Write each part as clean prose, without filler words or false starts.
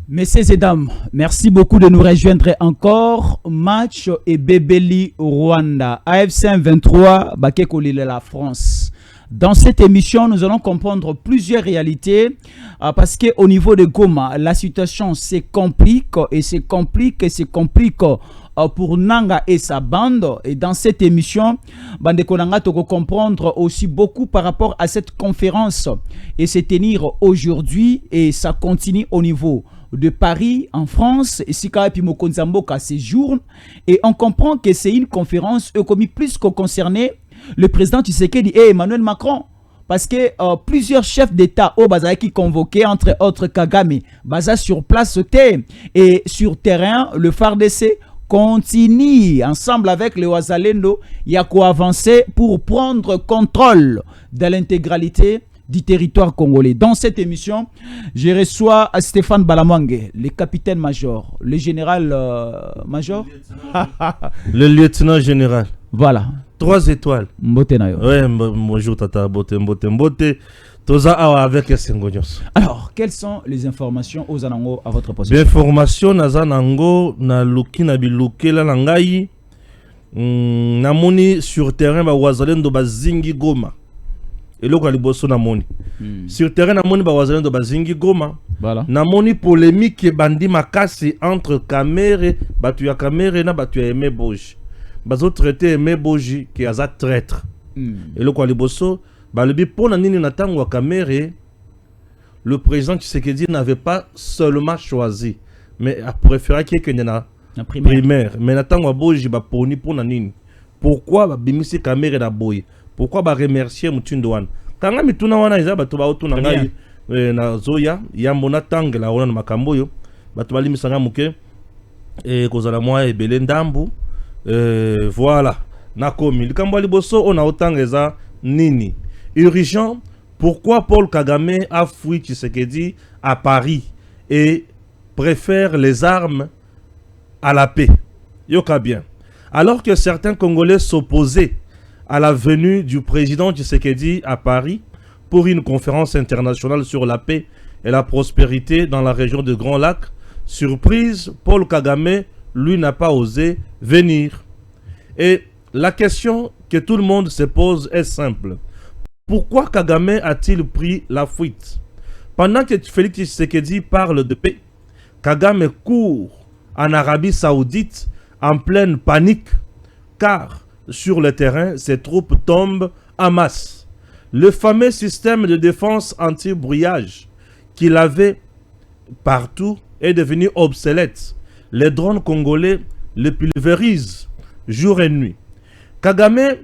Messieurs et dames, merci beaucoup de nous rejoindre encore. Match et Bebeli Rwanda. AFC 23, Bakekoli la France. Dans cette émission, nous allons comprendre plusieurs réalités parce qu'au niveau de Goma, la situation se complique pour Nanga et sa bande. Et dans cette émission, Bandeko Nanga toko comprendre aussi beaucoup par rapport à cette conférence et se tenir aujourd'hui et ça continue au niveau de Paris en France et Sika Pimokonzamboka séjourne et on comprend que c'est une conférence comme plus que concerné le président Tshisekedi et Emmanuel Macron parce que plusieurs chefs d'État au Baza qui convoqués entre autres Kagame Baza sur place et sur terrain le FARDC continue ensemble avec les Ouazalendo il y a quoi avancer pour prendre contrôle de l'intégralité du territoire congolais. Dans cette émission, je reçois Stéphane Balamwange, le capitaine-major, le général-major. Le lieutenant général. Voilà. 3 étoiles. Mbote nayo. Ouais, bonjour Tata, mbote. Toza avec Sengonyos. Alors, quelles sont les informations aux Anango à votre possession? L'information Nazanango, na luki na biluke la langai. Namoni sur terrain ba wazalendo bazingi Goma. Et là, sur terrain, namoni bawazalendo de bazingi Goma. Voilà. Namoni polémique bandi makasi entre Kamere, batu ya Kamere na batu ya Aimé Boji. Bazo traité Aimé Boji qui a traître. Et là, quoi liboso, balebi pona nini natango wa Kamere, le président Tshisekedi n'avait pas seulement choisi, mais a préféré qu'il y ait une primaire. Mais natango wa Boji ba poni pona nini. Pourquoi ba bimisi Kamere na boy? Pourquoi ba remercier Mutindo wana? Kanga mituna wana iza batu ba otuna ngai na zoya ya mona tangela wana na makambo yo batu bali misanga muke kozala mwa ebele ndambu voilà nakomi likambo liboso ona otangeza nini urgent. Pourquoi Paul Kagame a fui Tshisekedi à Paris et préfère les armes à la paix? Yoka bien. Alors que certains Congolais s'opposaient à la venue du président Tshisekedi à Paris pour une conférence internationale sur la paix et la prospérité dans la région de Grand Lac, surprise, Paul Kagame, lui, n'a pas osé venir. Et la question que tout le monde se pose est simple. Pourquoi Kagame a-t-il pris la fuite? Pendant que Félix Tshisekedi parle de paix, Kagame court en Arabie Saoudite en pleine panique, car sur le terrain, ses troupes tombent en masse. Le fameux système de défense anti-brouillage qu'il avait partout est devenu obsolète. Les drones congolais le pulvérisent jour et nuit. Kagame,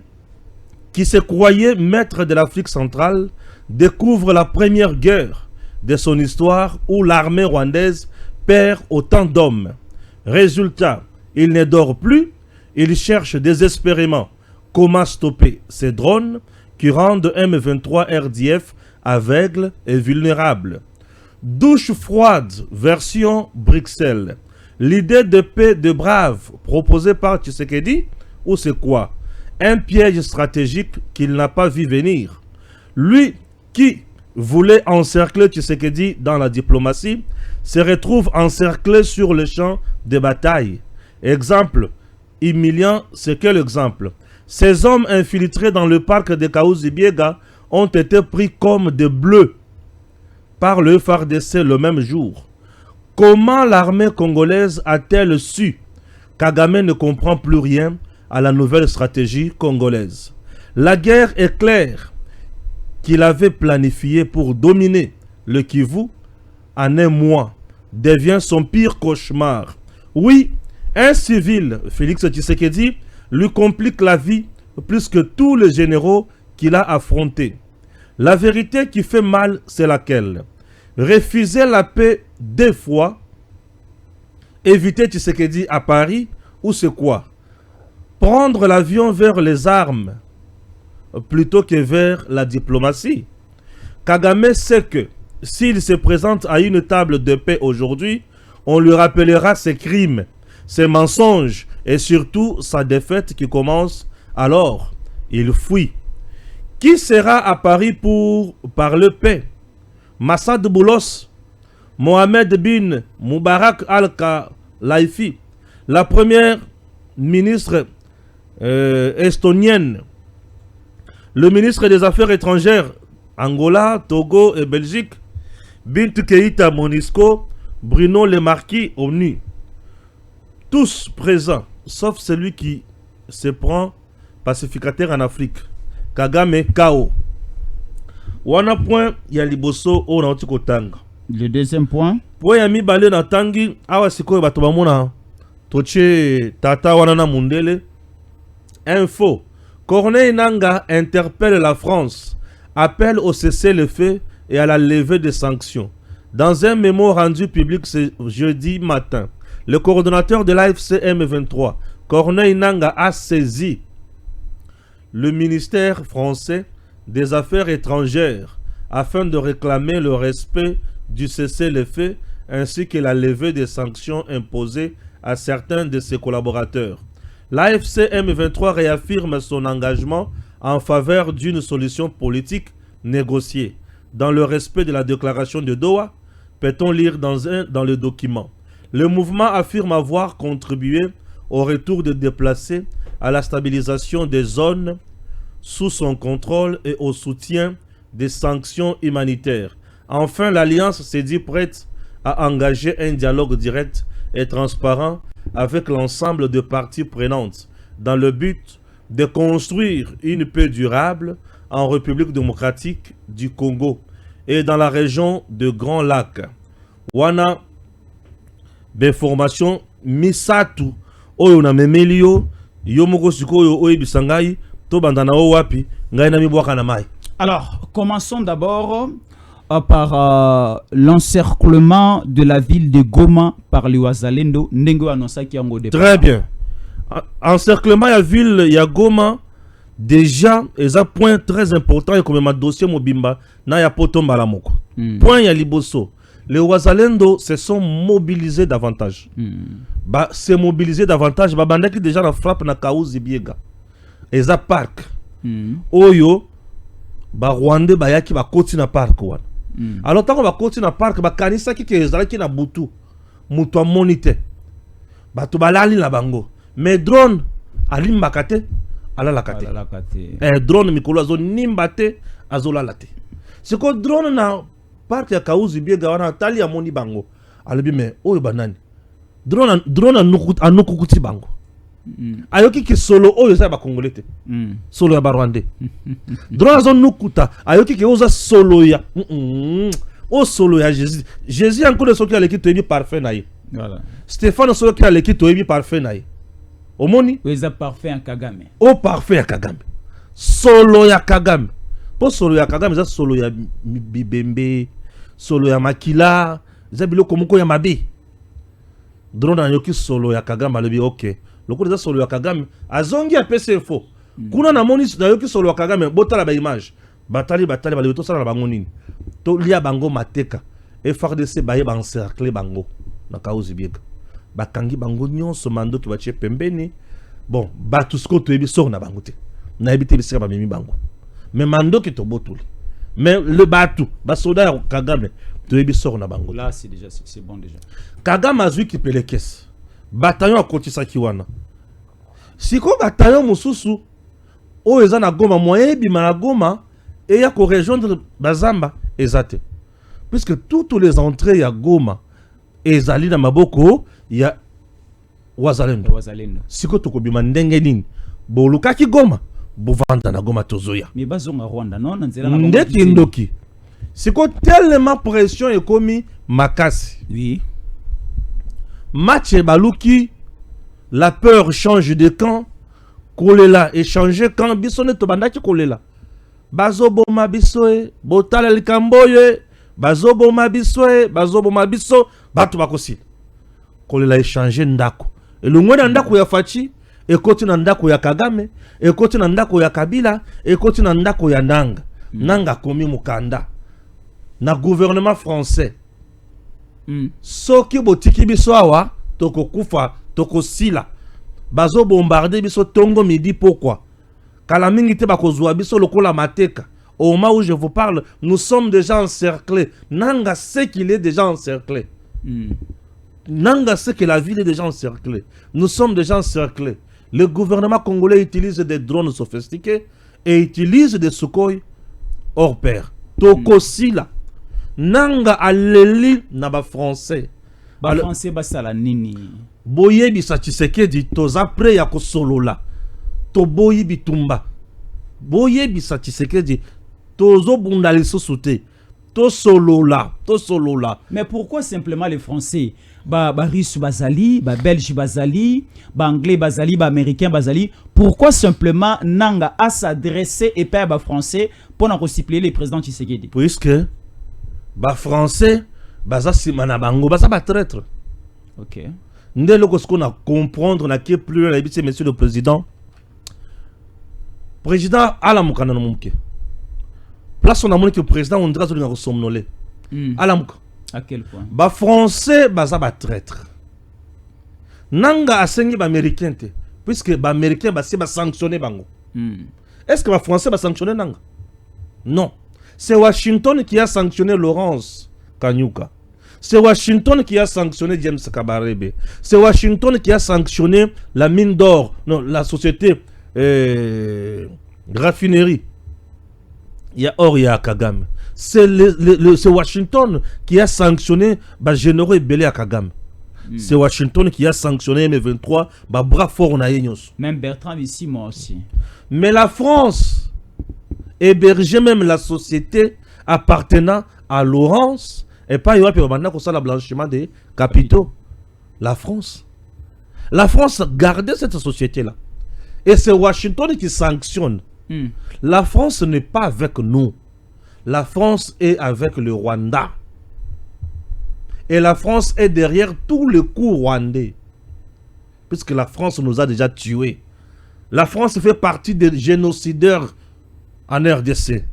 qui se croyait maître de l'Afrique centrale, découvre la première guerre de son histoire où l'armée rwandaise perd autant d'hommes. Résultat, il ne dort plus. Il cherche désespérément comment stopper ces drones qui rendent M23 RDF aveugles et vulnérables. Douche froide, version Bruxelles. L'idée de paix de brave proposée par Tshisekedi, ou c'est quoi? Un piège stratégique qu'il n'a pas vu venir. Lui qui voulait encercler Tshisekedi dans la diplomatie, se retrouve encerclé sur le champ de bataille. Exemple humiliant, c'est quel exemple? Ces hommes infiltrés dans le parc de Kaouzi-Biega ont été pris comme des bleus par le FARDC le même jour. Comment l'armée congolaise a-t-elle su? Kagame ne comprend plus rien à la nouvelle stratégie congolaise. La guerre est claire qu'il avait planifiée pour dominer le Kivu en un mois devient son pire cauchemar. Oui, un civil, Félix Tshisekedi, lui complique la vie plus que tous les généraux qu'il a affrontés. La vérité qui fait mal, c'est laquelle? Refuser la paix 2 fois, éviter Tshisekedi à Paris, ou c'est quoi? Prendre l'avion vers les armes plutôt que vers la diplomatie. Kagame sait que s'il se présente à une table de paix aujourd'hui, on lui rappellera ses crimes, ses mensonges et surtout sa défaite qui commence. Alors, il fuit. Qui sera à Paris pour parler paix? Massad Boulos, Mohamed bin Moubarak al-Khelaifi, la première ministre estonienne, le ministre des Affaires étrangères, Angola, Togo et Belgique, Bintou Keïta Monisco, Bruno Le Marquis ONU. Tous présents, sauf celui qui se prend pacificateur en Afrique. Kagame Kao. Wana point ya liboso o na otiko tanga. Le deuxième point. Po ya mi balé na tangi awa sikoyo bato bamona toche tata wana na mundele. Info. Corneille Nangaa interpelle la France, appelle au cessez-le-feu et à la levée des sanctions. Dans un mémo rendu public ce jeudi matin, le coordonnateur de l'AFC M23, Corneille Nangaa, a saisi le ministère français des Affaires étrangères afin de réclamer le respect du cessez-le-feu ainsi que la levée des sanctions imposées à certains de ses collaborateurs. L'AFC M23 réaffirme son engagement en faveur d'une solution politique négociée. Dans le respect de la déclaration de Doha, peut-on lire dans le document. Le mouvement affirme avoir contribué au retour des déplacés, à la stabilisation des zones sous son contrôle et au soutien des sanctions humanitaires. Enfin, l'Alliance s'est dit prête à engager un dialogue direct et transparent avec l'ensemble des parties prenantes dans le but de construire une paix durable en République démocratique du Congo et dans la région de Grand Lac. Wana d'information misatu oyo na memelio yomoko sikoyo oyo bisangai to bandana o wapi ngai na mibwaka na mai. Alors, commençons d'abord par l'encerclement de la ville de Goma par les Wazalendo. Très bien. Encerclement de la ville de Goma, déjà, c'est un point très important et comme un dossier mobimba, na ya potomba la moko. Point ya liboso. Les Wazalendo se sont mobilisés davantage. Ba se mobiliser davantage, ba bandaki déjà la frappe na Kaouzi Biega. Eza parc. Oyo ba Rwanda ba yaki ba koti na parc wana. Alors tant qu'on va continuer na parc ba kanisa ki ezalaki na butu mutu amonite bato balali na bango mais drone alimbaka te alalaka te drone mikolo azo nimba te azolala te siko drone na parc ya Kaouzi Biega wana tali amoni bango alobi mais oyo banani drone anukukuti bango ayoki ki solo oyo za ba congolais te solo ya ba rwandais drone azo nukuta ayoki ki oza solo ya o solo ya Jésus encore de soki aleki toyebi parfait na ye voilà Stéphane soki aleki toyebi parfait na ye omoni oza parfait en Kagame o parfait ya Kagame solo ya Kagame po solo ya Kagame za solo ya Bibembe solo ya Makila za biloko moko ya mabe drone ayoki solo ya Kagame alobi okay loko za solo ya Kagame azongi a PCFO kuna na moni na yoki solo ya Kagame botala ba image batali bali to sala na bango nini to lia bango mateka FARDC baye ba encercler bango na Kaouzi Biega bakangi bango nyonso mando ki batie pembeni bon batusko to ebi sor na bango te na ebite bisika ba memi bango mais mando ki to botuli mais le batu ba soda ya Kagame to ebi sor na bango là c'est déjà c'est bon déjà Kagame azui ki pelekes bataillon akotisa kiwana siko bataillon mususu o eza na Goma moyen bima na Goma et ya ko rejoindre bazamba ezate puisque toutes les entrées ya Goma ezali na maboko ya Wazalendo siko to bima ndenge nini bolukaki Goma bovanda na Goma tozoya mais bazonga Rwanda non nzela na ndeti ndoki siko tellement pression ekomi makasi oui match baluki la peur change de camp kolela échanger camp bisone to bandaki kolela bazoboma bisoe botala likamboye bazoboma bisoe bazoboma biso batu bakosi kolela échanger ndako elongwe na ndako ya Fachi ekoti na ndako ya Kagame ekoti na ndako ya Kabila ekoti na ndako ya Nanga Nanga komi mukanda na gouvernement français soki botiki biso awa toko kufa toko sila bazo bombarder biso tongo midi pourquoi kala mingi te bakozwa biso lokola mateka Au moment où je vous parle, nous sommes déjà encerclés. Nanga sait qu'il est déjà encerclé. Nanga sait que la ville est déjà encerclée. Nous sommes déjà encerclés. Le gouvernement congolais utilise des drones sophistiqués et utilise des Sukhoi hors pair. Tokosila. Nanga aleli naba français. Ba français basala nini. Boye bisa Tshisekedi toza pre ya kosolola. To boye bitumba. Boye bisa Tshisekedi tozo bunda lisusu te. To solola. Mais pourquoi simplement les Français? Ba Russe bazali, ba Belge bazali, ba Anglais bazali, ba Américain bazali. Pourquoi simplement Nanga a s'adresser et pas ba Français pour en recipler les présidents Tshisekedi? Puisque ba Français baza simana bango baza ba traître. OK. Ndelo qu'on a comprendre na qui plus la c'est monsieur le président. Président ala mukana no mumke. Place on a monné que le président on dirait que somnolé. Ala muka. À quel point? Ba français baza ba traître. Nanga asengi ba américain te puisque ba américain ba sanctionner bango. Est-ce que ba français ba sanctionner Nanga? Non. C'est Washington qui a sanctionné Laurence Kanyuka. C'est Washington qui a sanctionné James Kabarebe. C'est Washington qui a sanctionné la mine d'or, non, la société raffinerie. Il y a or, il y a Kagame. C'est Washington qui a sanctionné les généraux et belé à Kagame. C'est Washington qui a sanctionné M23, bras fort na yenyos. Même Bertrand ici, moi aussi. Mais la France hébergeait même la société appartenant à Laurence et pas il y a le blanchiment des capitaux. La France gardait cette société-là. Et c'est Washington qui sanctionne. La France n'est pas avec nous. La France est avec le Rwanda. Et la France est derrière tous les coups rwandais. Puisque la France nous a déjà tués. La France fait partie des génocideurs en RDC.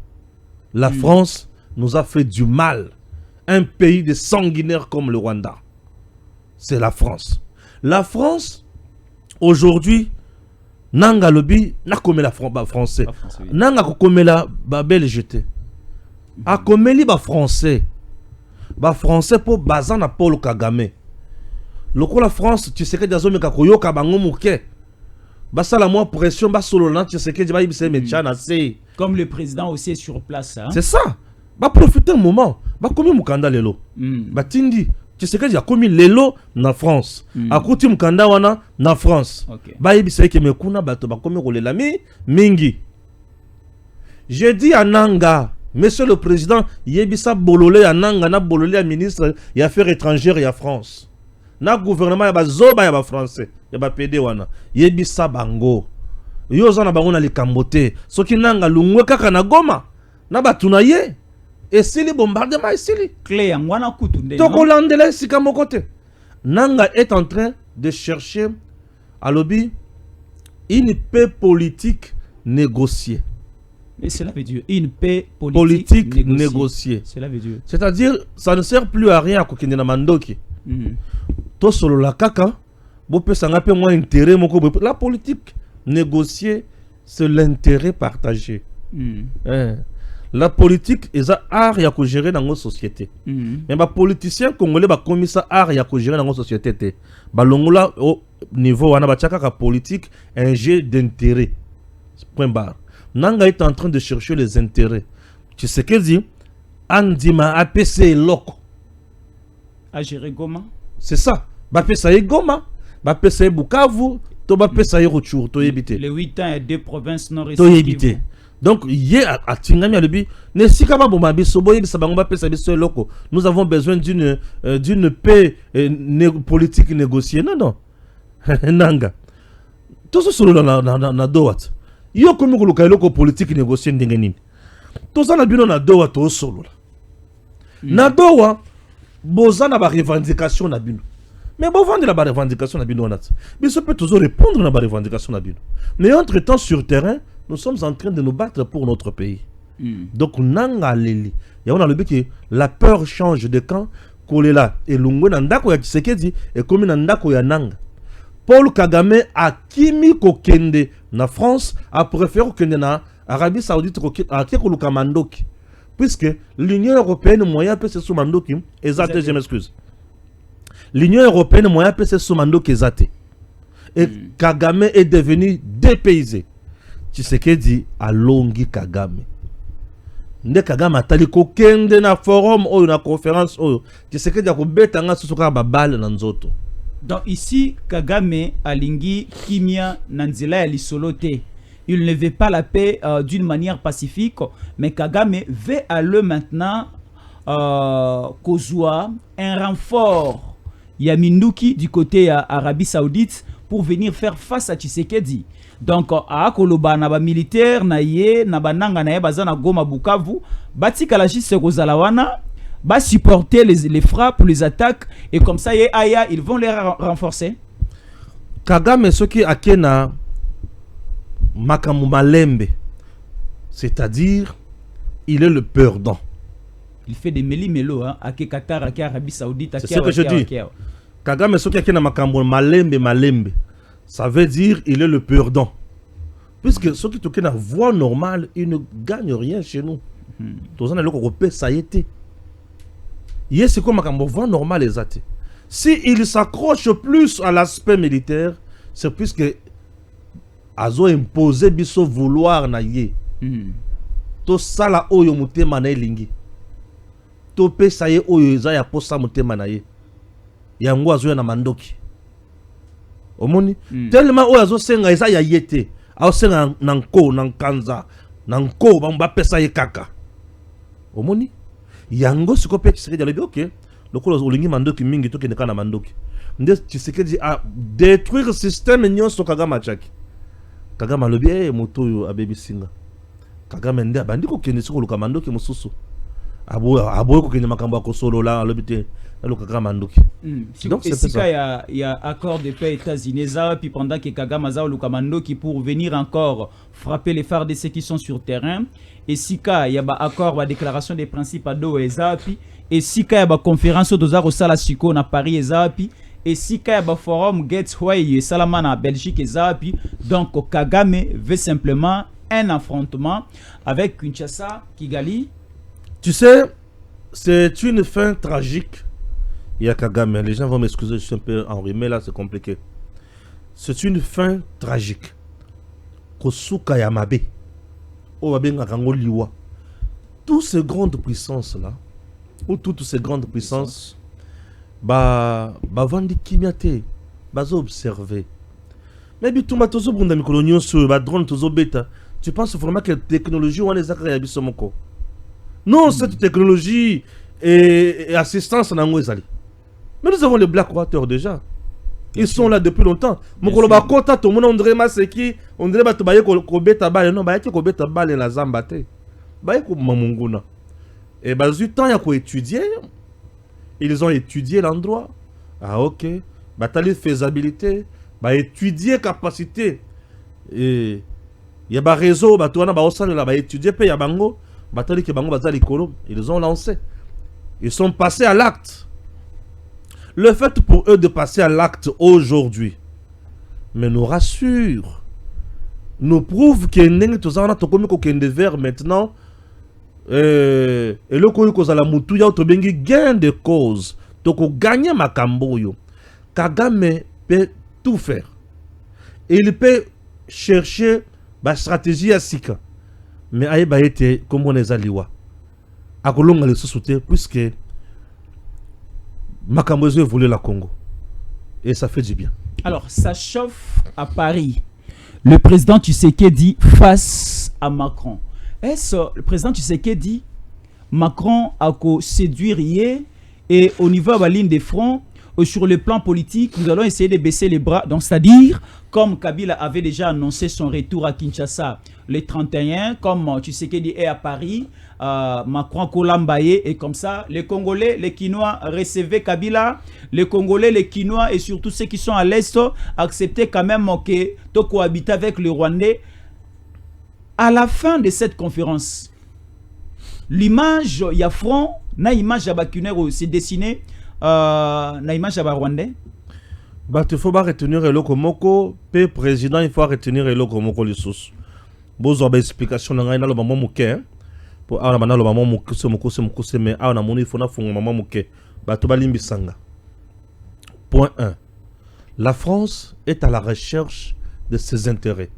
La France nous a fait du mal. Un pays de sanguinaires comme le Rwanda. C'est la France. La France, aujourd'hui, Nanga lobi, n'a comme la français. Nanga comme la belge. A comme li ba français. Ba français pour bazan na Paul Kagame. Loko la France, tu sais que des hommes kakoyo kabango muke. Basa la moins pression ba solo na tu sais que ba ibise mechana c'est. Comme le président aussi est sur place hein? C'est ça. Ba profiter un moment. Ba komi mukanda lelo. Ba tindi. Tu sais que j'ai commis lelo na France. A kuti mukanda wana na France. Ba ibise ke mekuna bato ba komi rolela mingi. J'ai dit à Nanga, monsieur le président, yebisa bololé à Nanga na bololé à ministre des affaires étrangères ya France. Na gouvernement ya ba zoba ya ba français, ya ba PD wana. Yebisa bango. Yo zana bango na likambote. Soki Nanga lungwe kaka na Goma. Na batuna ye. Et si les bombardements ici, Nanga est en train de chercher à lobby une paix politique négociée. Mais cela veut dire une paix politique négociée. Cela veut dire. C'est-à-dire, ça ne sert plus à rien à Kokindena Mandoki. To solo la kaka, bopé sangape moins intérêt moko. La politique négociée, c'est l'intérêt partagé. La politique est un art ya ko gérer dans nos sociétés. Mais les politiciens congolais ba commis ça art ya ko gérer dans nos sociétés. Ba longola au niveau wana ba tchaka ka politique un jeu d'intérêt. Point barre. Nanga est en train de chercher les intérêts. Tu sais qu'elle dit Andima APC loko. À gérer Goma. C'est ça. Ba pesa e Goma, ba pesa e Bukavu, to ba pesa e Rutshuru to yebité. Les 8 ans et 2 provinces nord et sud. To yebité. Donc, hier, à Tingami, nous avons besoin d'une paix politique négociée. Non, non. Nanga. Tout ça, c'est na Doat. Yo, comme le politique négociée, tout ça, na Doat, tout solo. Na Doat, boza na ba revendication na bino. Mais bon, vendre la revendication na bino. Mais ça peut toujours répondre à la revendication na bino. Mais entre-temps, sur terrain, nous sommes en train de nous battre pour notre pays. Donc, Nanga Lili. Et on a le but que la peur change de camp. Kolela et Lungwe Nandako ya Tshisekedi et comme Nandako ya Nanga. Paul Kagame a kimi kokende na France a préféré que na Arabie Saoudite a koluka mandoki. Puisque l'Union européenne moyen peut se sous mandoki exact, je m'excuse. L'Union européenne moyen peut se sous mandoki exact. Et Kagame est devenu dépaysé. Tshisekedi a longi Kagame. Nde Kagame atali ko kende na forum ou na conférence ou Tshisekedi a ko betanga susuka ba balle na nzoto. Donc ici Kagame alingi kimia nanzela ya lisolote. Il ne veut pas la paix d'une manière pacifique, mais Kagame veut aller maintenant kozwa un renfort Yaminduki du côté Arabie Saoudite pour venir faire face à Tshisekedi. Donc à Koloba na ba militaire na ye na bananga na ye bazana Goma Bukavu batika la juste kozalawana ba supporter les frappes, les attaques et comme ça ye aya ils vont les renforcer. Kagame soki akena Makamu Malembe, c'est-à-dire il est le perdant. Il fait des méli-mélo hein, à Qatar, à Arabie Saoudite, à c'est ce que je dis. Kagame soki akena Makamu Malembe, ça veut dire il est le perdant. Puisque ceux qui toquent la voie normale, ils ne gagnent rien chez nous. Tous les gens ça y était. Hier c'est comme Makamu voie normale exacte. Si il s'accroche plus à l'aspect militaire, c'est puisque azo imposé biso vouloir na ye. To sala oyo mutema na elingi. To pesa ye oyo eza ya posa mutema na ye. Yango azo na mandoki. Omoni tellement oyo azo senga eza ya yete. Azo senga nanko nankanza. Nanko bamba pesa ye kaka. Omoni yango siko pe Tshisekedi alobi OK. Lokolo olingi mandoki mingi to keneka na mandoki. Nde Tshisekedi a détruire système nyonso Kagame achaki. Kagame alobi moto abebi singa. Kagame nde abandi ko kende siko luka mandoki mususu. Abo ko kende makambo ko solo la alobi te luka mandoki. Donc c'est ça. Il y a accord de paix États-Unis puis pendant que Kagame a luka mandoki pour venir encore frapper les phares de ceux qui sont sur terrain et sika il y a accord la déclaration des principes à Do ezapi et sika il y a conférence dozaro sala siko na Paris ezapi. Et si il y a un forum Gateway et Salamana Belgique et Zapi, donc Kagame veut simplement un affrontement avec Kinshasa, Kigali. Tu sais, c'est une fin tragique. Il y a Kagame, les gens vont m'excuser, je suis un peu enrhumé là, c'est compliqué. C'est une fin tragique. Kosuka Yamabe, Obabenga Kangoliwa, toutes ces grandes puissances là, ou toutes ces grandes puissances. Vandi kimiate bazo observer mais bituma tozo bunda mikolonio sur ba drone tozo beta. Tu penses vraiment que la technologie ou les akaya bisomoko? Non, cette technologie et assistance na ngwezali. Mais nous avons les Blackwater déjà. Ils sont là depuis longtemps. Mokolo ba kota to mona André Maseki, on dirait ba to baye ko beta bale non baye ko beta bale na zambate. Baye ko mamunguna. Et bazu temps ya ko étudier. Ils ont étudié l'endroit. Ah ok. Bataille faisabilité. Bah étudier capacité. Et il y a un réseau. Bah toi bah étudier pe yabango. Bataille ke bango bazali kolo. Ils ont lancé. Ils sont passés à l'acte. Le fait pour eux de passer à l'acte aujourd'hui, mais nous rassure, nous prouve que nous tous vers maintenant. Et le coup que la mutu ya otobengi gain de cause. Donc gagner makambo yo. Kagame peut tout faire. Et il peut chercher la stratégie à sika. Mais aïe ba été comme on les aliwa. Akolonga le sous-souté puisque makambo yo voulait la Congo. Et ça fait du bien. Alors ça chauffe à Paris. Le président Tshisekedi face à Macron. Est-ce le président Tshisekedi Macron a séduire hier et au niveau de la ligne de front sur le plan politique nous allons essayer de baisser les bras, donc c'est-à-dire comme Kabila avait déjà annoncé son retour à Kinshasa le 31, comme Tshisekedi est à Paris, Macron Kolambaye et comme ça les Congolais, les Kinois recevaient Kabila, les Congolais, les Kinois et surtout ceux qui sont à l'Est acceptaient quand même que to cohabiter avec le Rwandais. À la fin de cette conférence, l'image il y a front, na image à Bakunero s'est dessinée, na image à Rwandais. Bah il faut pas retenir le Komoko, pe président il faut retenir le Komoko le sous. Bozo ba explication na ngai na lo maman muke. Pour ana bana lo maman mukuse mais ana moni fona fungo maman muke. Ba to balimbi sanga. Point 1. La France est à la recherche de ses intérêts.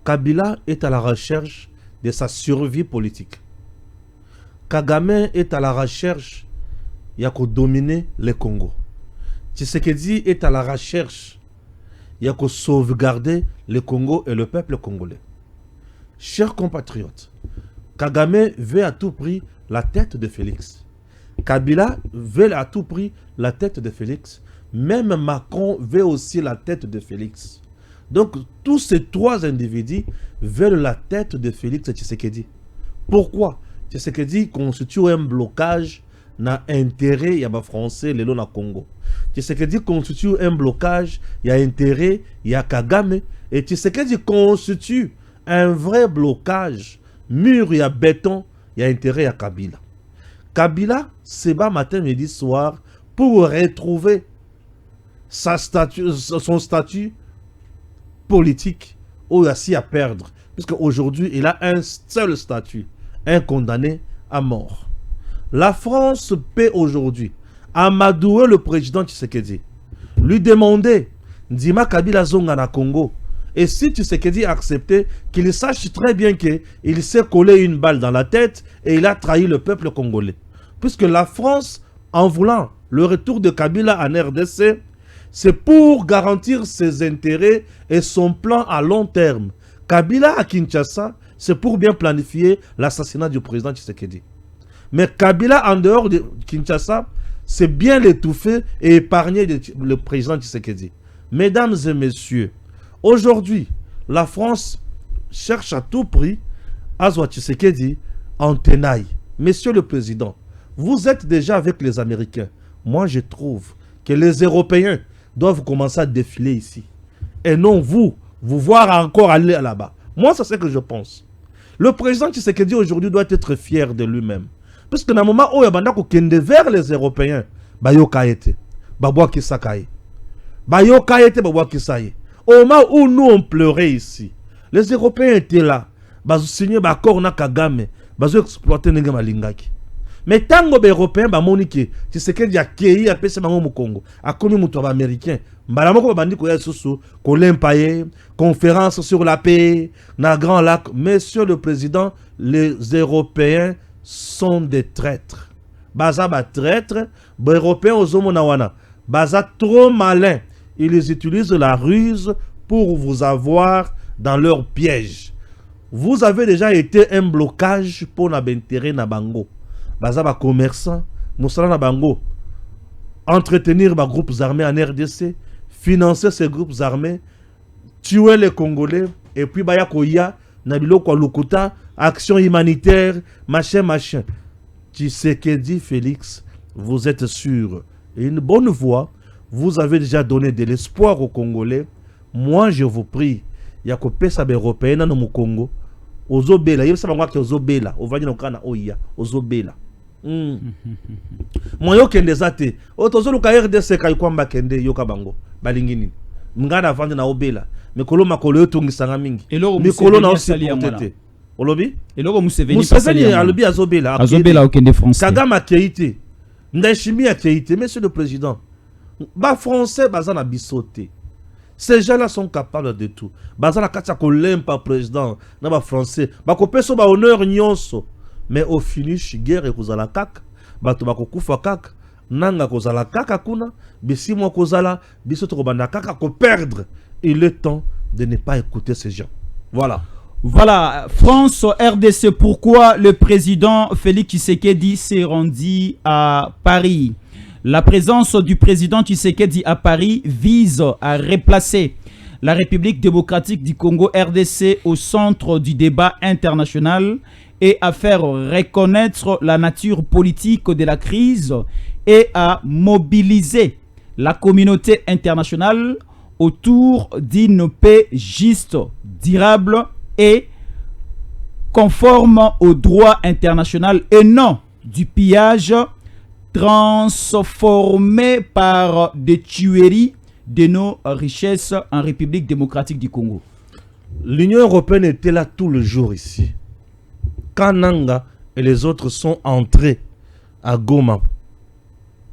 Kabila est à la recherche de sa survie politique. Kagame est à la recherche de dominer le Congo. Tshisekedi est à la recherche de sauvegarder le Congo et le peuple congolais. Chers compatriotes, Kagame veut à tout prix la tête de Félix. Kabila veut à tout prix la tête de Félix. Même Macron veut aussi la tête de Félix. Donc, tous ces trois individus veulent la tête de Félix Tshisekedi. Pourquoi? Tshisekedi constitue un blocage na intérêt ya ba français lelo na Congo. Tshisekedi constitue un blocage ya intérêt ya Kagame et Tshisekedi constitue un vrai blocage mur ya béton ya intérêt ya Kabila. Kabila se bat matin midi soir pour retrouver son statut politique ou assis à perdre, puisque aujourd'hui il a un seul statut, un condamné à mort. La France peut aujourd'hui amadouer le président Tshisekedi, lui demander Ndima Kabila zonga na Congo, et si Tshisekedi acceptait, qu'il sache très bien qu'il s'est collé une balle dans la tête et il a trahi le peuple congolais, puisque la France, en voulant le retour de Kabila en RDC, c'est pour garantir ses intérêts et son plan à long terme. Kabila à Kinshasa, c'est pour bien planifier l'assassinat du président Tshisekedi. Mais Kabila en dehors de Kinshasa, c'est bien l'étouffer et épargner le président Tshisekedi. Mesdames et messieurs, aujourd'hui, la France cherche à tout prix Azwa Tshisekedi en tenaille. Monsieur le Président, vous êtes déjà avec les Américains. Moi, je trouve que les Européens doivent commencer à défiler ici. Et non vous voir encore aller là-bas. Moi, c'est ce que je pense. Le président Tshisekedi aujourd'hui doit être fier de lui-même. Parce que dans le moment où il y a vers les Européens, au moment où nous on pleurait ici, les Européens étaient là. Ils ont signé un accord avec Kagame. Ils ont exploité les Malingaki. Mais tant que les Européens ont dit que Tshisekedi a créé un peu de Congo, a commis un américain, conférence sur la paix, dans Grand Lac. Monsieur le Président, les Européens sont des traîtres. Baza ba traîtres, les Européens aux Omonawana. Baza trop malins. Ils utilisent la ruse pour vous avoir dans leur piège. Vous avez déjà été un blocage pour l'intérêt na bango. Baza ba commerçant, Moussala na bango. Entretenir les groupes armés en RDC, financer ces groupes armés, tuer les Congolais, et puis baya koya, nabilo kwa lukuta, action humanitaire, machin. Tshisekedi Félix, vous êtes sûr, une bonne voix, vous avez déjà donné de l'espoir aux Congolais. Moi, je vous prie, yako pesa be européen na mu Congo, ozobela, yebisa bangwa ke ozobela, ovanya no kana oya, ozobela. Moi yo kende zate, otozo ka RDC ka ikwamba kende yoka bango, balingini. Mngana avande na obela, mikolo makolo yo tungisanga mingi. Mikolo na osipotete. Olobi? Eloko Museveni alobi azobela. Azobela okende français. Kagame Keïté. Ndashimi a Keïté, monsieur le président. Ba français bazana bisoté. Ces gens-là sont capables de tout. Bazana katia kolem pa président, na ba français, ba kopeso ba honneur nyonso. Mais au finish guerre kozala kaka, bato bakokufa kaka, nanga kozala kaka kuna, bisi mo kozala, biso to banda kaka ko perdre. Il est temps de ne pas écouter ces gens. Voilà. Voilà, France, RDC, pourquoi le président Félix Tshisekedi s'est rendu à Paris? La présence du président Tshisekedi à Paris vise à replacer la République démocratique du Congo RDC au centre du débat international et à faire reconnaître la nature politique de la crise et à mobiliser la communauté internationale autour d'une paix juste, durable et conforme au droit international et non du pillage transformé par des tueries de nos richesses en République démocratique du Congo. L'Union européenne était là tout le jour ici. Quand Nanga et les autres sont entrés à Goma,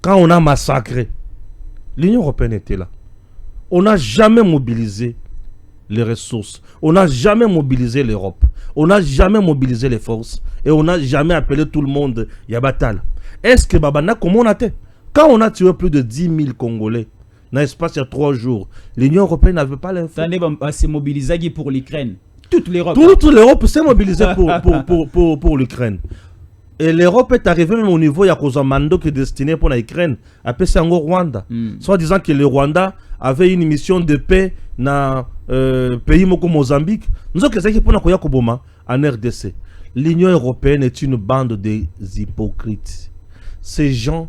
quand on a massacré, l'Union européenne était là. On n'a jamais mobilisé les ressources. On n'a jamais mobilisé l'Europe. On n'a jamais mobilisé les forces. Et on n'a jamais appelé tout le monde Yabatal. Est-ce que Babana, comment on a fait? Quand on a tué plus de 10 000 Congolais, dans l'espace il y a 3 jours, l'Union européenne n'avait pas l'info. On s'est mobilisé pour l'Ukraine. Toute l'Europe. Toute l'Europe s'est mobilisée pour l'Ukraine. Et l'Europe est arrivée même au niveau, il y a un mandat qui est destiné pour l'Ukraine, appelé ça en Rwanda. Soit disant que le Rwanda avait une mission de paix dans le pays comme Mozambique. Nous avons dit pour en RDC. L'Union européenne est une bande des hypocrites. Ces gens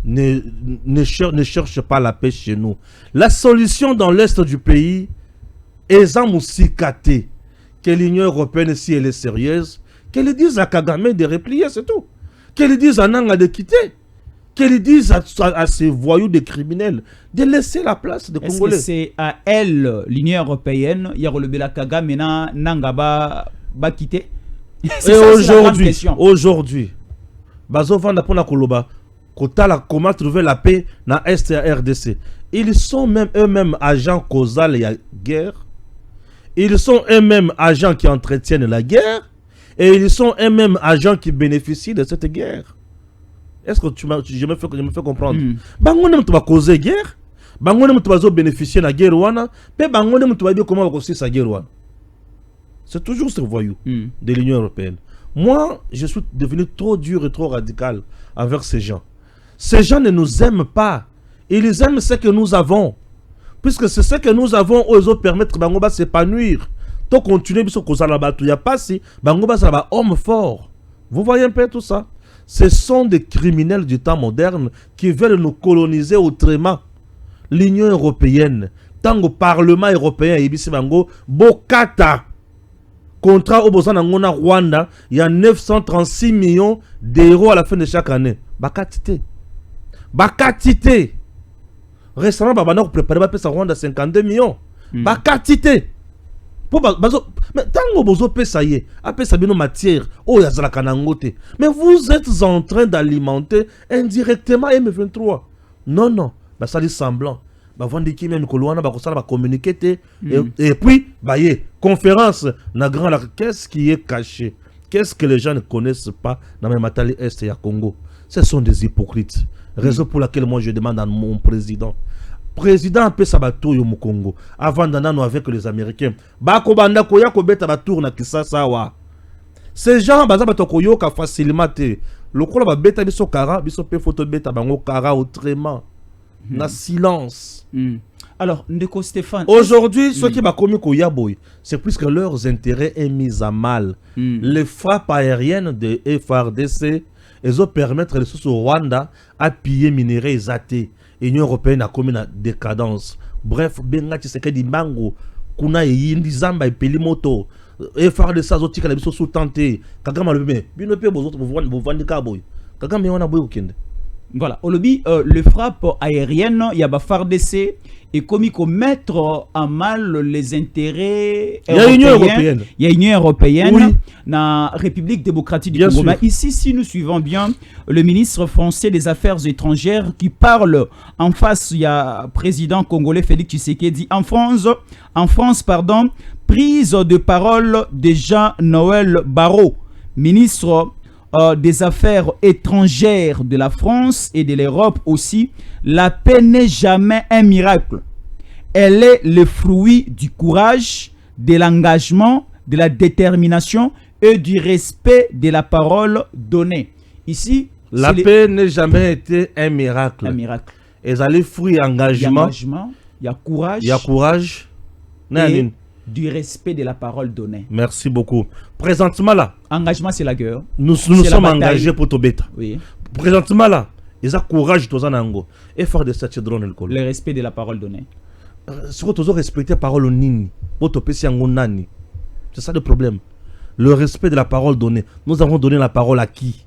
ne cherchent pas la paix chez nous. La solution dans l'est du pays est que l'Union européenne, si elle est sérieuse, qu'elle dise à Kagame de replier, c'est tout. Qu'elle dise à Nanga de quitter. Qu'elle dise à ces voyous des criminels de laisser la place des Congolais. Est-ce que c'est à elle, l'Union européenne, il y a le Bela Kagame, maintenant Nanga va quitter? Et aujourd'hui, Bazovanda pour la Koloba, comment trouver la paix dans l'Est et la RDC. Ils sont même eux-mêmes agents causal et la guerre. Ils sont eux-mêmes agents qui entretiennent la guerre. Et ils sont eux-mêmes agents qui bénéficient de cette guerre. Est-ce que je me fais comprendre? Bangonem tu vas causer guerre. Bangonem tu vas bénéficier de la guerre. Mais bangonem tu vas dire comment on va causer sa guerre. C'est toujours ce voyou de l'Union européenne. Moi, je suis devenu trop dur et trop radical envers ces gens. Ces gens ne nous aiment pas. Ils aiment ce que nous avons. Puisque c'est ce que nous avons, eux autres permettre de s'épanouir. Donc continuer sur cause là-bas, il n'y a pas si Bangoba ça va homme fort. Vous voyez un peu tout ça? Ce sont des criminels du temps moderne qui veulent nous coloniser autrement. L'Union européenne, tant au Parlement européen, Ibisi Bango, Bokata, contrat au Bozan Rwanda, il y a 936 millions d'euros à la fin de chaque année. Bakatité. Bakatité. Récemment, Babana préparé à Rwanda 52 millions. Bakatité. Mais tant que vous avez ça y est, après ça bien matière, mais vous êtes en train d'alimenter indirectement M23. Non, ça dit semblant. Et puis, conférence, qu'est-ce qui est caché? Qu'est-ce que les gens ne connaissent pas dans le Matali Est et à Congo? Ce sont des hypocrites. Raison pour laquelle moi je demande à mon président. Président a fait sabato au Congo avant d'en avec les Américains. Bako banda koya ko beta ba tour na Kisasa wa. Ces gens baza ba tokoyo ka facilement te. Le kolo ba beta biso kara biso pe photo beta bango kara autrement. Na silence. Alors Ndeko Stéphane, aujourd'hui ceux qui ba komi koya boy, c'est puisque leurs intérêts est mis à mal. Les frappes aériennes de FARDC elles ont permettre les sources au Rwanda à piller minerais et athées. L'Union européenne a commis une décadence. Bref, Benga Tshisekedi Bango, Kuna Yindi Zamba et Pelimoto, FR de Sazotika, la mission sous-tentée, Kagama le bébé, Binope, vous autres, vous vendez Kaboy. Kagama Yana Boy Weekend. Voilà, Olobi, le frappe aérienne, il y a FARDC et comme il mettre en mal les intérêts européens. Il y a Union européenne, oui. La République démocratique du Congo. Ici, si nous suivons bien le ministre français des Affaires étrangères qui parle en face, il y a président congolais Félix Tshisekedi en France, prise de parole de Jean-Noël Barrot, ministre des Affaires étrangères de la France et de l'Europe aussi. La paix n'est jamais un miracle. Elle est le fruit du courage, de l'engagement, de la détermination et du respect de la parole donnée. Ici, la paix n'a jamais été un miracle. Un miracle. Et ça les fruits engagement. Il y a courage. Il y a courage. Et du respect de la parole donnée. Merci beaucoup. Présentement là. Engagement, c'est la guerre. Nous sommes engagés pour Tobeta. Oui. Présentement là. Ils ont courage tous en ango. Et faire de cette drone le col. Le respect de la parole donnée. Surtout tous respecter la parole au nini. Pour toper si ango nani. C'est ça le problème. Le respect de la parole donnée. Nous avons donné la parole à qui?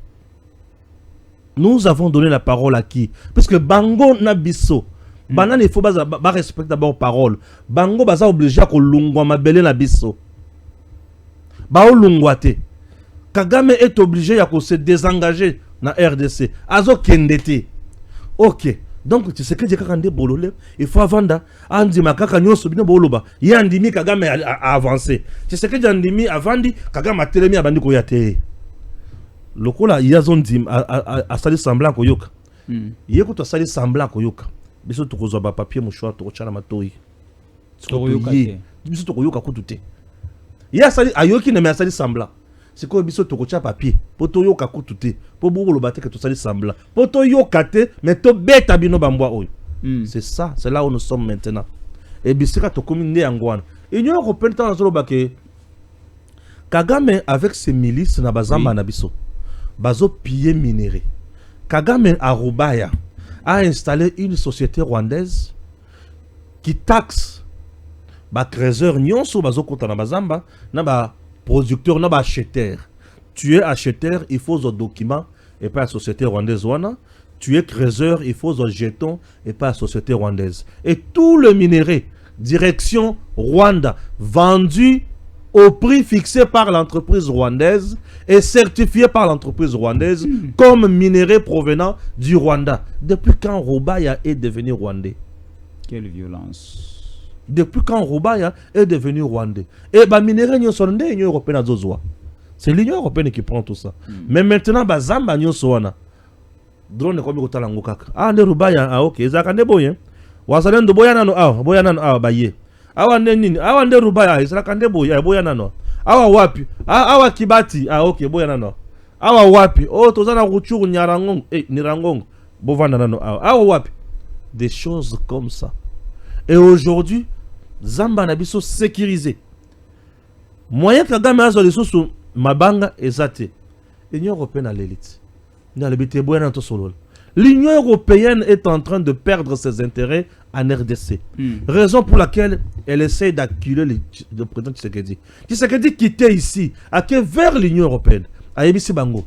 Nous avons donné la parole à qui? Parce que Bango Nabiso. Banane il faut respecter d'abord parole. Bango baza obligé à kolungwa mabele na biso. Ba olungwa te. Kagame est obligé à se désengager na RDC. Azo kendete. OK. Donc tu sais que j'ai kakande bolole, il faut avanda andi makaka nyonso bino boloba. Yandimi Kagame a avancé. Tu sais que Yandimi avandi Kagame a telemi abandi ko yate. Lokola yazondim a sali semblant ko yoka. Yeko to sali semblant ko yoka. Biso to kozwa ba papier mouchoir to chana matoi. To yoka te. Biso to yoka kututé. Ya sali ayoki ne me sali semblant. C'est quoi biso to kocha papier po to yoka kututé. Po bolo bate que to sali semblant. Po to yoka te mais to beta bino bambwa oyo. C'est ça, c'est là où nous sommes maintenant. Et bisika to komine angwana. Union européenne dans zolo ke Kagame avec ses milices na bazamba na biso. Bazo piller minerai. Kagame à Rubaya a installé une société rwandaise qui taxe ba trésor nyonso bazo kota na bazamba na ba producteur na ba acheteur. Tu es acheteur, il faut un document et pas la société rwandaise wana. Tu es trésor, il faut un jeton et pas la société rwandaise. Et tout le minerai direction Rwanda vendu au prix fixé par l'entreprise rwandaise et certifié par l'entreprise rwandaise comme minerai provenant du Rwanda. Depuis quand Rubaya est devenu rwandais? Quelle violence. Depuis quand Rubaya est devenu rwandais? Et bah minerai l'Union européenne a zozwa. C'est l'Union européenne qui prend tout ça. Mais maintenant bah zamba nyonso wana. Drone comme kotala ngokaka. Ah ne Rubaya ah OK, ezaka ne boye. Wazalendo boya nano baye. Awa nini awa nde Rubaya isaka nde boya nano awa wapi awa Kibati OK boya nano awa wapi tozana ruchuru nyarangongo nirangongo bovanda nano awa wapi des choses comme ça. Et aujourd'hui zamba na biso sécurisé moyen Kagame azo lisusu mabanga ezate Union européenne à l'élite na lebite boya nano to solo. L'Union européenne est en train de perdre ses intérêts en RDC. Raison pour laquelle elle essaie d'acculer le président Tshisekedi. Tshisekedi quittait ici, à que vers l'Union européenne. À Ebisi Bango.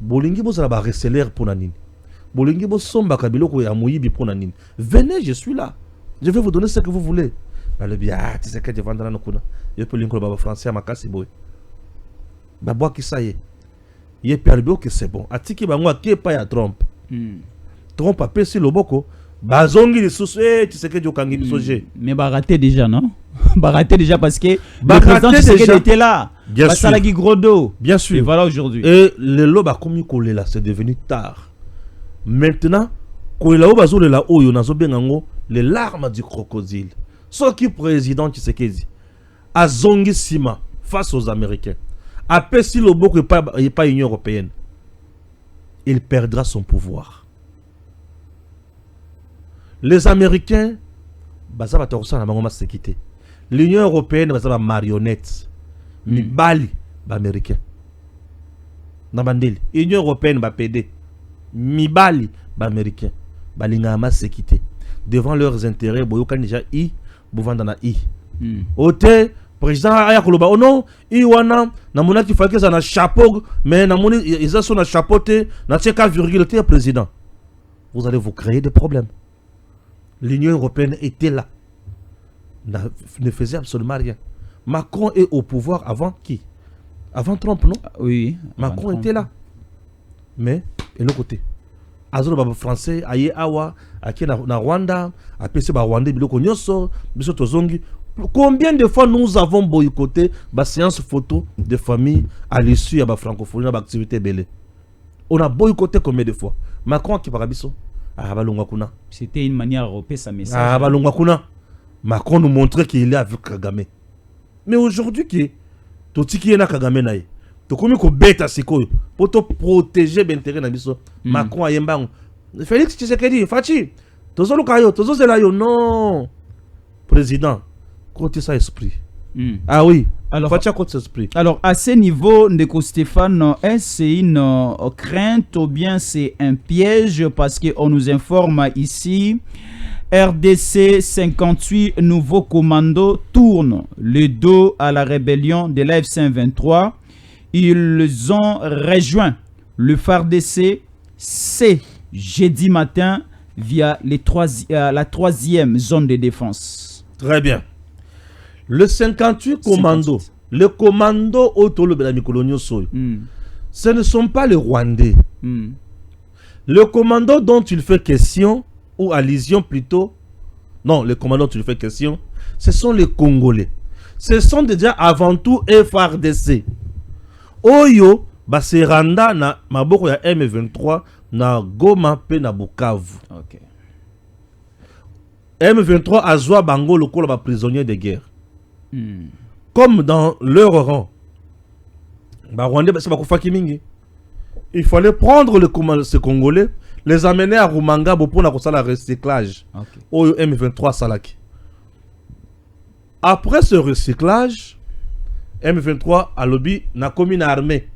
Bolingi bozala ba reseller pour nanine. Bolingi bo somba kabiloko ya moyibi pour nanine. Venez, je suis là. Je vais vous donner ce que vous voulez. Bah le bien, Tshisekedi vendra no kuna. Je peux l'inclure baba français à makasi boy. Bah bois qui ça y est. Il est perdu que c'est bon. Atiki bango qui pas ya Trump. Trump a payé le boko. Bazongi les sous tu sais que du kangi bisoje. Mais baraté déjà non? Baraté déjà parce que le président Tshisekedi était là. Bien sûr. Salagi Grodo. Bien sûr. Et voilà aujourd'hui. Et le loba comme il là, c'est devenu tard. Maintenant, quand il a eu besoin de la oyo nazo bengango les larmes du crocodile. Ce qui président Tshisekedi a zongi sima face aux Américains. Après si le boko n'est pas Union européenne, il perdra son pouvoir. Les Américains, ça va se quitter. L'Union européenne va être marionnette. Mais Bali, américain. L'Union européenne va péder. Mibali, américain. Balingama se quitter. Devant leurs intérêts, boyokan déjà i, bouvandana i. Ote, président ayakoloba, oh non, iwana, namona qui fait que ça na chapeau, mais namoni, ils ont na chapeauté, na tcheka virgule, président. Vous allez vous créer des problèmes. L'Union européenne était là. Ne faisait absolument rien. Macron est au pouvoir avant qui? Avant Trump, non? Oui. Macron était là. Mais, et l'autre côté. Azolo baba français, aye awa, ake na Rwanda, apesi ba Rwanda biloko nyonso, biso tozongi. Combien de fois nous avons boycotté ba séance photo de famille à l'issue de la francophonie, de l'activité belé? On a boycotté combien de fois? Macron qui parle biso? C'était une manière de repérer sa message. Macron nous montrait qu'il est avec Kagame. Mais aujourd'hui, tout ce qui est na Kagame naï, tout comme qu'on bête à Sikoyo pour te protéger l'intérêt na biso. Macron a yembang. Félix Tshisekedi, Fachi, tozo lukayo, tozo zelayo, non. Président, côté ça esprit. Ah oui. Alors, à ce niveau, Ndeko Stéphane, c'est une crainte ou bien c'est un piège parce qu'on nous informe ici, RDC 58 nouveaux commandos tournent le dos à la rébellion de l'AFC 23. Ils ont rejoint le FARDC ce jeudi matin via la troisième zone de défense. Très bien. Le 58 commando, le commando autour de la Mikolonio Soy, ce ne sont pas les Rwandais. Le commando dont il fait question, ou allusion plutôt, non, le commando dont il fait question, ce sont les Congolais. Ce sont déjà avant tout FRDC. Oyo, Baseranda na maboko ya M23 na Goma pe na Bukavu. Okay. M23 a joué bango le col prisonnier de guerre. Comme dans leur rang. Il fallait prendre ces Congolais, les amener à Rumanga pour la recyclage. Au M23 Salaki. Après ce recyclage, M23 a lobby na commune armée.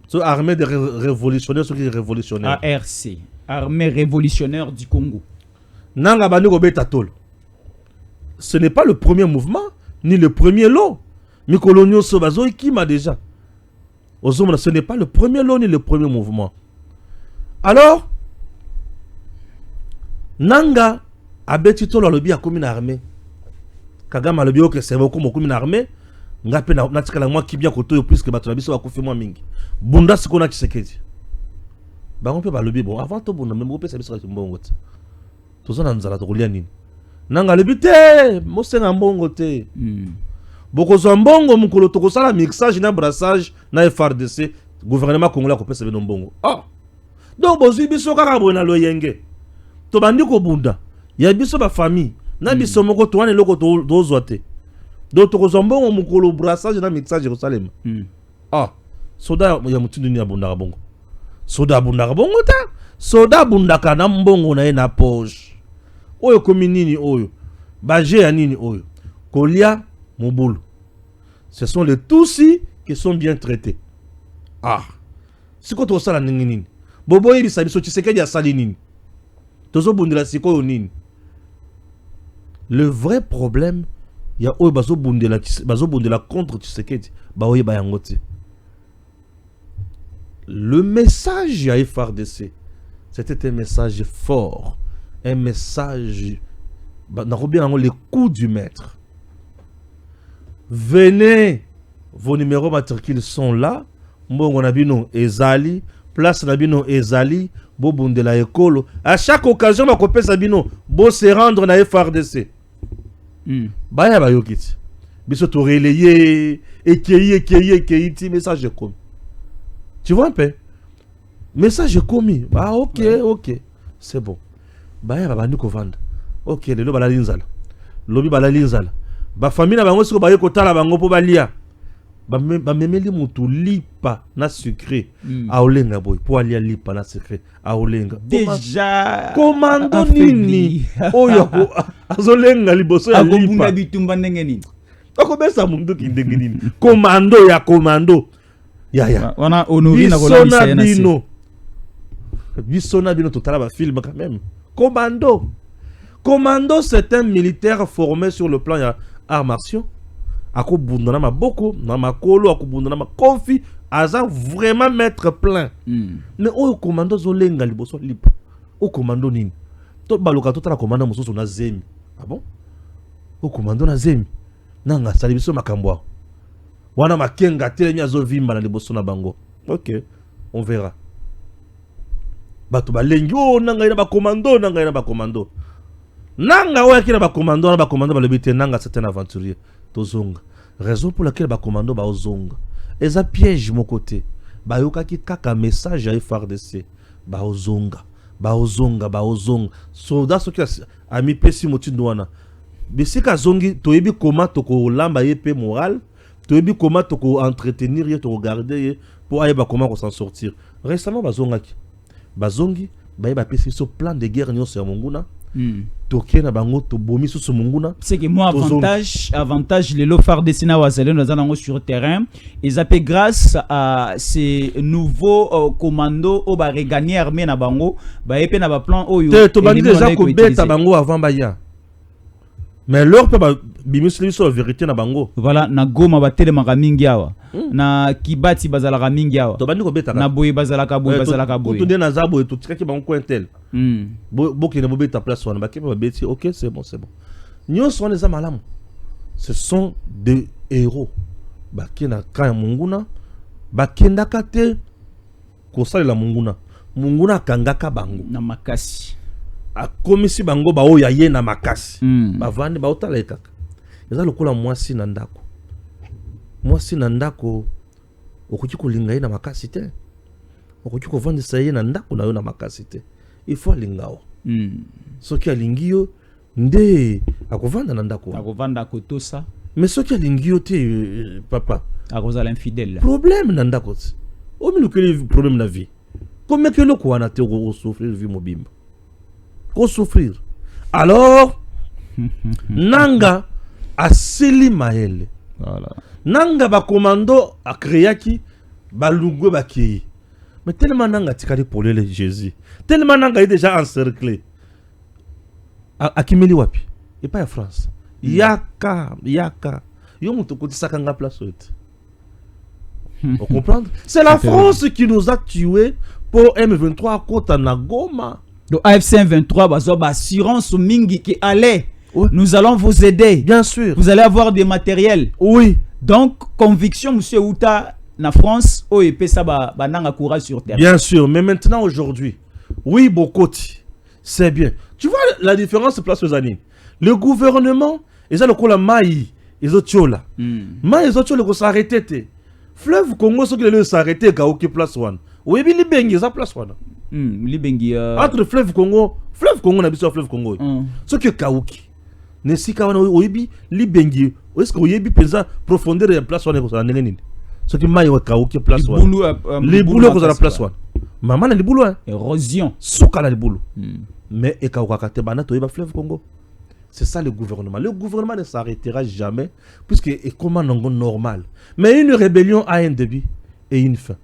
C'est armée des révolutionnaires, ceux qui sont révolutionnaires. ARC, armée révolutionnaire du Congo. Nanga bani Robert Tol. Ce n'est pas le premier mouvement, ni le premier lot. Mikolonio Sobazo qui m'a déjà. Ce n'est pas le premier lot, ni le premier mouvement. Alors, Nanga a betito la lobby à commune armée. Kagame a lobby que c'est beaucoup commune armée. Nga pe na tika la moi qui bien koto plus que batona biso ba kofi moi mingi. Bunda sikona Tshisekedi. Ba on peut ba lobby bon avant to bunda même pe ça biso ka mbongo. Tozo na nzala to kolia nini. Nanga lobby te, mo senga mbongo te. Boko zo mbongo mukolo to kosala mixage na brassage na FRDC gouvernement congolais ko pesa beno mbongo. Ah. Donc bozu biso kaka bona loyenge. To bandi ko bunda. Ya biso ba famille. Na biso moko to wane loko to dozote. Donc to mbongo mukolo brassage na mixage ko salema. Ah. Soda ya mutundu ni abunda bongo. Soda abunda bongo ta. Soda abunda kana mbongo na ena poche. Oyo komi nini oyo. Baje ya nini oyo. Kolia Moboulou. Ce sont les Tutsis qui sont bien traités. Ah. Si quand on sala nini. Bobo yebi sabi so Tshisekedi ya sali nini. Tozo bundela siko nini. Le vrai problème, il y a oyo bazo bundela contre Tshisekedi. Ba oye ba yangote. Le message à FRDC, c'était un message fort. Un message, les coups du maître. Venez, vos numéros matricules sont là. Mbongo nabino ezali, place nabino ezali, bo bundela ekolo. À chaque occasion, ma copie sabino, bo se rendre na FRDC. Baya bayokiti. Biso to relayer, ekeyi, message commis. Tu vois un peu? Message commis. Ah ok, ok. C'est bon. Baya babandi ko vendre. Ok, lelo bala linzala. Lobi bala linzala. Ba famille na bango siko baye kotala bango po balia. Ba memeli mutu lipa na secret. A olenga boy po alia lipa na secret. A olenga. Déjà commando nini. Oyo ko azolenga liboso ya lipa. Akobunga bitumba ndenge nini. Akobesa mundu kindenge nini. Commando ya commando. Ya. Wana honori na kolabisa yana si. Bisona bino totala ba film quand même. Commando. Commando, c'est un militaire formé sur le plan ya arts martiaux. Ako bundana ma boko, na ma kolo, ako bundana ma konfi, aza vraiment mettre plein. Mais au commando zolenga liboso lipa. Au commando nini. To baloka totala commando mususu na zemi. Ah bon? Au commando na zemi. Nanga salibiso makambo. Wana makenga telemi azo vimba na liboso na bango. OK, on verra. Bato balengi oh nanga ina ba commando, nanga ina ba commando. Nanga oya kina ba commando ba lebite nanga c'est un aventurier. Tozonga. Raison pour laquelle ba commando ba ozonga. Eza piège mon côté. Ba yoka ki kaka message à FRDC. Ba ozonga. Soldat so ki a mi pesi motindo wana. Bisika zongi toyebi comment toko lamba yepe moral, toyebi comment toko entretenir ye to regarder pour ayeba comment on s'en sortir. Récemment bazonga ki. Bazongi ba pesi so plan de guerre nyo sur monguna. Toké na bango to bomi sous monguna. C'est que moi avantage les lots dessinés à Zelen dans sur terrain. Ils appellent grâce à ces nouveaux commandos au ba regagner armée na bango, ba épé na ba plan o yo. To bandi déjà ko beta bango avant baya. Mais leur bimisli so vérité na bango. Voilà, na Goma batelemaka mingi awa. Na Kibati bazalaka mingi awa. To bandi ko beta na boye bazalaka boye bazalaka boye. To na zabo to tikaki bango cointel. Boki na bobeta place wana bakepa babeti. OK, c'est bon, c'est bon. Nyonso wana za malamu. Ce sont des héros. Bakena kaya munguna bakendaka te kosalela munguna. Munguna kangaka bango na makasi. Akomisi bango ba oya ye na makasi. Bavandi ba otala kaka. Eza lokola mwasi na ndako. Mwasi na ndako okuki kolinga ye na makasi te. Okuki kovandisa ye na ndako na yo na makasi te. Il faut lingao. Soki alingi yo nde akovanda na ndako. Akovanda kotosa. Mais soki alingi yo te papa. Akozala infidèle. Problème na ndako. O minukeli problème na vie. Comment que le quoi na te ko souffrir vie mobimba. Ko souffrir. Alors nanga asili maele. Voilà. Nanga ba commando a créaki balungwe baki. Mais tellement nanga tikali pour le Jésus. Tellement nanga est déjà encerclé. Akimeli wapi? Et pas en France. Yaka. Yo muto ko tisaka nga place ote. Vous comprenez? C'est la France qui nous a tués pour M23 à Kota Nagoma. Donc AFC M23 bazo ba assurance mingi qui allait. Oui. Nous allons vous aider. Bien sûr. Vous allez avoir des matériels. Oui. Donc conviction monsieur Outa na France o epé ça ba nanga courage sur terre. Bien sûr, mais maintenant aujourd'hui. Oui, Bokoti. C'est bien. Tu vois la différence place aux années. Le gouvernement, ils ont le cola maï, ils ont tiola. Maï ils ont tiola ko s'arrêter. Fleuve Congo ce qui s'arrêter ka OK place one. Oui, bi libengi za place one. Libengi entre fleuve Congo na biso fleuve Congo. Ce que Kaouki. Nesika wana oyebi libengi. Est-ce que oyebi pesa profondeur de place one ko sa ndenge nini? Ce qui maï wa Kaouki place one. Les boulots ko za place one. Maman na libulu hein. Érosion. Souka na libulu. Mais et Kaouka te bana to yeba fleuve Congo. C'est ça le gouvernement. Le gouvernement ne s'arrêtera jamais puisque est comme un normal. Mais une rébellion a un début et une fin.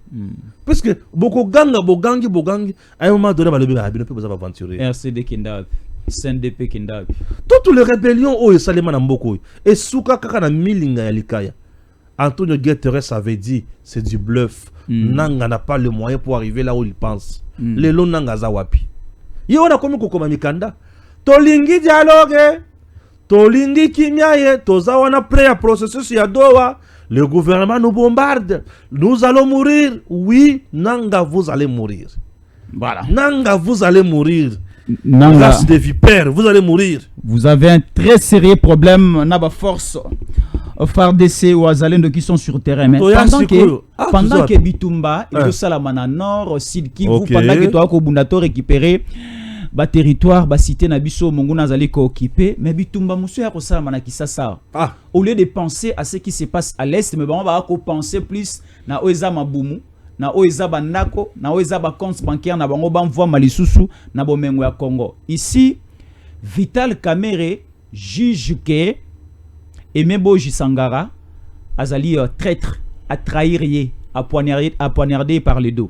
Puisque beaucoup bogangi, à un moment donné, il ne peut pas aventurer. RCD Kindab, CNDP Kindab. Toutes les rébellions, oh, Salema Namboko, et Souka Kakana Milinga Yalikaya. Antonio Guterres avait dit c'est du bluff. Nanga n'a pas le moyen pour arriver là où il pense. Les lots Nanga Zawapi. Yona comme Kokoma Mikanda. Tolingi dialogue, tolingi kimia, tozawana prêt à processus ya Doha. Le gouvernement nous bombarde. Nous allons mourir. Oui, Nanga, vous allez mourir. Voilà. Nanga, vous allez mourir. Nanga, race des vipères, vous allez mourir. Vous avez un très sérieux problème. Naba force. FARDC ou Azalendo qui sont sur terrain. Mais pendant que Bitumba et tout ça la mana nord, Sud Kivu, pendant que toi Kobundato récupéré ba territoire ba cité na biso monguna zali ko occupé mais Bitumba muso ya ko sala mana kisasa. Au lieu de penser à ce qui se passe à l'est, mais on va penser plus na oeza mabumu, na oeza bandako, na oeza ba compte bancaire na bango ba mvoi malisusu na bomengo ya Congo. Ici Vital Kamerhe juge que Aimé Boji Sangara azali traître, à trahir, à poignarder par le dos.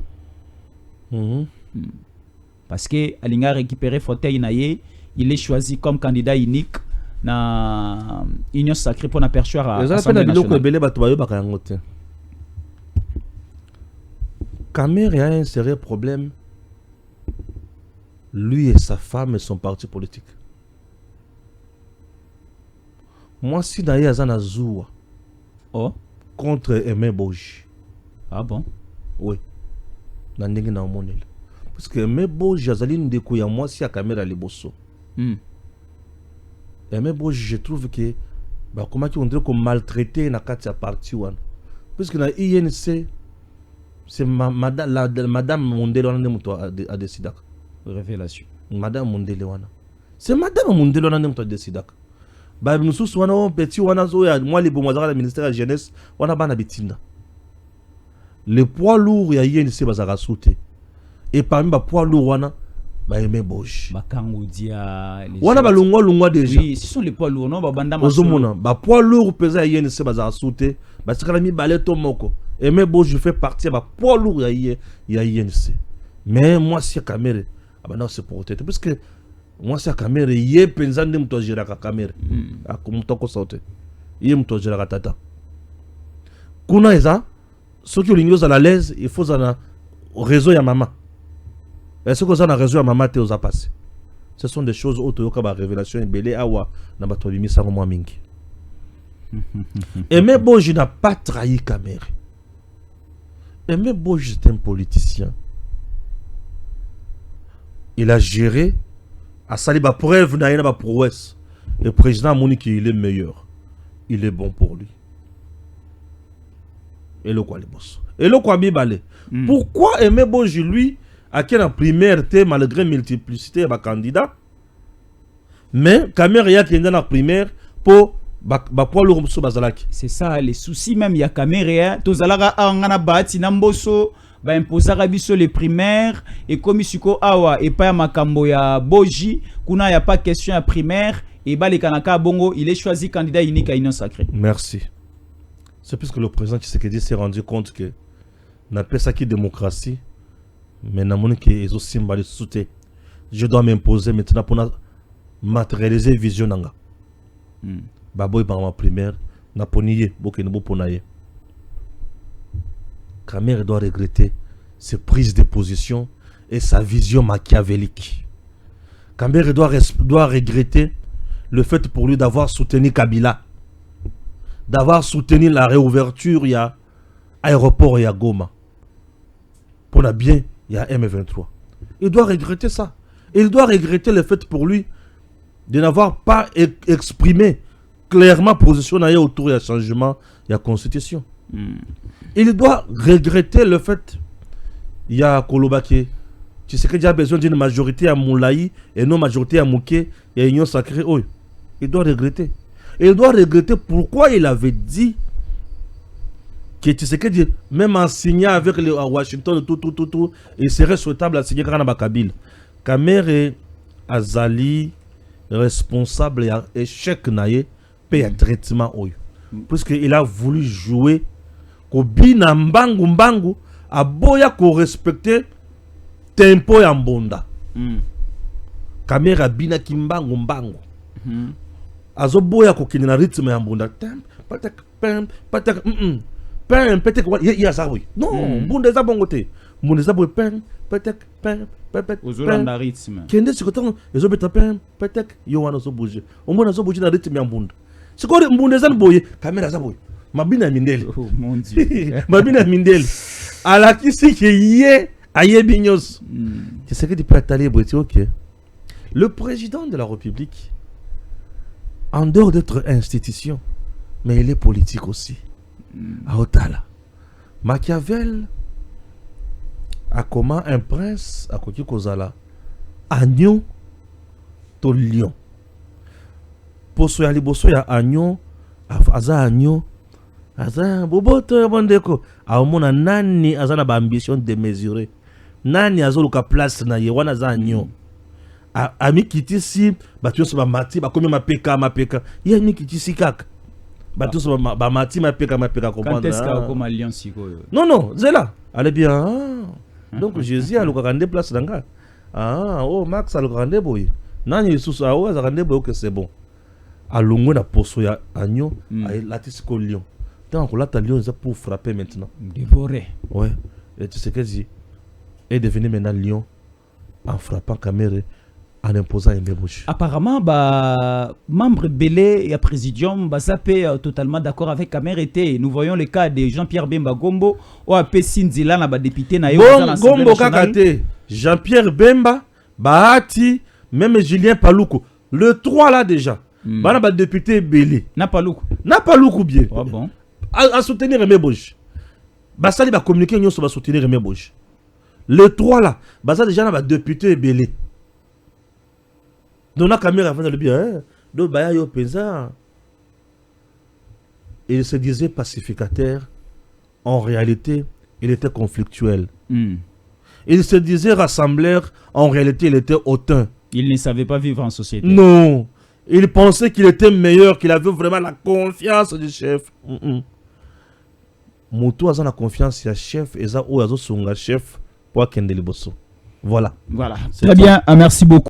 Parce que Alinga récupéré fauteuil naie, il est choisi comme candidat unique na Union Sacrée pour n'apercevoir à l'Assemblée nationale. Kamerhe a un sérieux problème. Lui et sa femme et son parti politique. Moi, si d'ailleurs Azana Zoua contre Aimé Boji. Ah bon? Oui. Nandingi na omonel. Parce que Aimé Boji azali ndeko ya moi si a Kamerhe liboso. Aimé Boji, je trouve que comment on dirait qu'on maltraité na kati ya parti wana. Parce que na INC c'est madame Mondele wana muto a décidé. Révélation. Madame Mondele wana. C'est madame Mondele wana muto a décidé. Ba mususu wana petit wana zo ya moi les bomazara la ministère de la jeunesse wana bana bitinda. Le poids lourd ya INC bazara sauté. Et parmi les poids lourds wana ba Aimé Boji. Ba Kangoudia wana ba lungwa déjà. Oui, ce sont les poids lourds non ba banda masolo. Ba poids lourd pesa ya INC bazara sauté. Ba sikala mi baleto moko. Aimé Boji fait partie ba poids lourd ya INC. Mais moi si Kamerhe ah bah non c'est pour tête parce que Moi c'est Kamere ye pensande mto jira ka Kamere. Akumtoko saute. Ye mto jira ka tata. Kuna eza ceux qui ont à la l'aise, il faut un réseau ya maman. Est-ce que vous avez un réseau ya maman te osa passé? Ce sont des choses autres que la révélation est belé awa na batolimi sa moi mingi. Aimé Boji n'a pas trahi Kamere. Aimé Boji c'est un politicien. Il a géré à Saliba preuve na yena ba prouesse. Le président Monique il est meilleur. Il est bon pour lui. Et le quoi les boss. Et le quoi balé. Pourquoi Aimé Boji lui à quelle en primaire malgré multiplicité de candidats, mais Kamere ya qui dans la primaire pour c'est ça les soucis même il y a Kamere tozalaka angana bati na mboso ba imposaka biso les primaires et comme siko awa et pas makambo ya Boji kuna ya pas question ya primaire et ba les kanaka bongo il est choisi candidat unique à Union Sacrée. Merci. C'est puisque le président Tshisekedi s'est rendu compte que n'a pas ça qui démocratie. Mais je dois m'imposer maintenant pour matérialiser vision nanga. Baboy par ma primaire, na poniye, boke nebo ponaye. Kamere doit regretter ses prises de position et sa vision machiavélique. Kamere doit regretter le fait pour lui d'avoir soutenu Kabila, d'avoir soutenu la réouverture il y a aéroport et à Goma. Pour la bien il y a M23. Il doit regretter ça. Il doit regretter le fait pour lui de n'avoir pas exprimé clairement position autour du changement de la constitution. Il doit regretter le fait il y a Kolobake. Tu sais qu'il y a besoin d'une majorité à Moulaï et non majorité à Mouké et à Union Sacrée. Oh, il doit regretter. Il doit regretter pourquoi il avait dit que tu sais que même en signant avec le Washington tout il serait souhaitable à signer Kanaba Kabil. Kamere Azali responsable et échec naïe paye un traitement oyo puisque il a voulu jouer ko bina mbangu a boya ko respecter tempo ya mbonda. Kamere bina kimbangu azo boya ko kinina rythme ya mbonda patak peut-être il y a ça oui non bonde za bongote bonde za boy peut-être aux Hollandais rythme kende sikoton ezo beta peut-être yo wana zo bouger on mona zo bouger na rythme ya mbonda siko mbonde za boye Kamera za boye mabina mindele oh mon dieu mabina mindele ala kisi ke yé ayebi nyos tu sais que tu peux aller boye OK le président de la République en dehors d'être institution mais il est politique aussi. À Otala. Machiavel a comment un prince à côté Kozala agneau to lion. Poso ya liboso ya agneau aza agneau aza boboto bondeko a mona nani azana ba ambition démesurée. Nani azoluka place na ye wana za agneau. Ami kitisi batu so ba mati ba komi mapeka ye mi kitisi kaka. Quand est-ce non, c'est là. Allez bien. Donc Jésus a le grande place d'anga. Ah, oh Max a le grande boy. Nani sous a o grande boy que c'est bon. A longo na poso ya agneau, a latisco lion. Donc là ta lion ça pour frapper maintenant. Dévorer. Ouais. Et tu sais que dit est devenu maintenant lion en frappant Kamere. En imposant une bouche. Apparemment, membre Belé et Présidium, ça peut totalement d'accord avec Kamere. Nous voyons le cas de Jean-Pierre Bemba Gombo, ou à Pessinzila, député na Gombo Kakate, Jean-Pierre Bemba, Bahati, même Julien Paloukou. Le 3 là déjà. Bana député Belé. N'a Paloukou bien. Oh bon. À soutenir Aimé Boji. Basali va communiquer, nous va soutenir Aimé Boji. Le 3 là, ça déjà na député Belé. Donc la caméra fait le bien, donc yo pensa. Il se disait pacificateur, en réalité, il était conflictuel. Il se disait rassembleur, en réalité, il était hautain. Il ne savait pas vivre en société. Non, il pensait qu'il était meilleur, qu'il avait vraiment la confiance du chef. Moutou a la confiance du chef, et ça ou a son chef pour Kendeli Bosso. Voilà. Très bien, merci beaucoup.